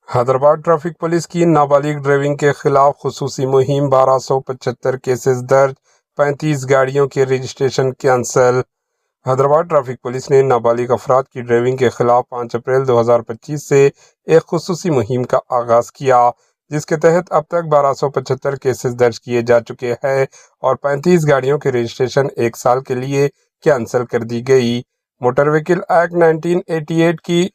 Hyderabad traffic police کی نابالغ driving کے خلاف خصوصی مہم 1275 کیسز درج 35 گاڑیوں کے registration cancel. Hyderabad traffic police نے نابالغ افراد کی ڈرائیونگ کے خلاف 5 اپریل 2025 سے ایک خصوصی مہم کا آغاز کیا، جس کے تحت اب تک 1275 کیسز درج کیے جا چکے ہیں اور 35 گاڑیوں کے رجسٹریشن 1 سال کے لیے کینسل کر دی گئی۔ موٹر وہیکل ایکٹ 1988 کی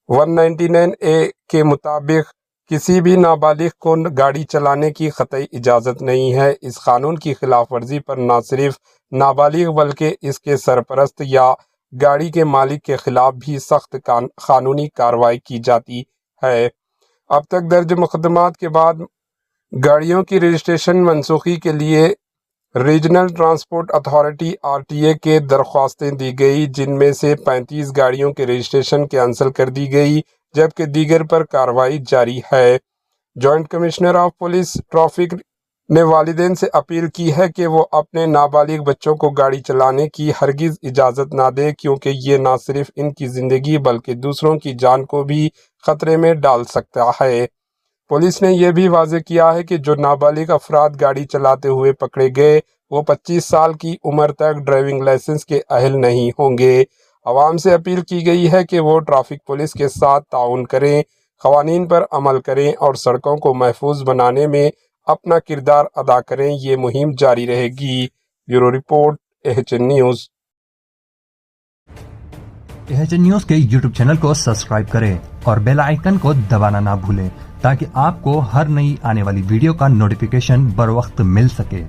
199A کے مطابق کسی بھی نابالغ کو گاڑی چلانے کی قطعی اجازت نہیں ہے۔ اس قانون کی خلاف ورزی پر نہ صرف نابالغ بلکہ اس کے سرپرست یا گاڑی کے مالک کے خلاف بھی سخت قانونی کارروائی کی جاتی ہے۔ اب تک درج مقدمات کے بعد گاڑیوں کی رجسٹریشن منسوخی کے لیے ریجنل ٹرانسپورٹ اتھارٹی RTA کے درخواستیں دی گئی، جن میں سے 35 گاڑیوں کے رجسٹریشن کینسل کر دی گئی، جبکہ دیگر پر کارروائی جاری ہے۔ Joint commissioner of police traffic نے والدین سے اپیل کی ہے کہ وہ اپنے نابالغ بچوں کو گاڑی چلانے کی ہرگز اجازت نہ دیں، کیونکہ یہ نہ صرف ان کی زندگی بلکہ دوسروں کی جان کو بھی خطرے میں ڈال سکتا ہے۔ پولیس نے یہ بھی واضح کیا ہے کہ جو نابالغ افراد گاڑی چلاتے ہوئے پکڑے گئے وہ 25 سال کی عمر تک ڈرائیونگ لائسنس کے اہل نہیں ہوں گے۔ عوام سے اپیل کی گئی ہے کہ وہ ٹریفک پولیس کے ساتھ تعاون کریں، قوانین پر عمل کریں اور سڑکوں کو محفوظ بنانے میں اپنا کردار ادا کریں۔ یہ مہم جاری رہے گی۔ Bureau report AHN news. AHN news کے YouTube چینل کو سبسکرائب کریں اور بیل آئیکن کو دبانا نہ بھولیں تاکہ آپ کو ہر نئی آنے والی ویڈیو کا نوٹیفیکیشن بر وقت مل سکے۔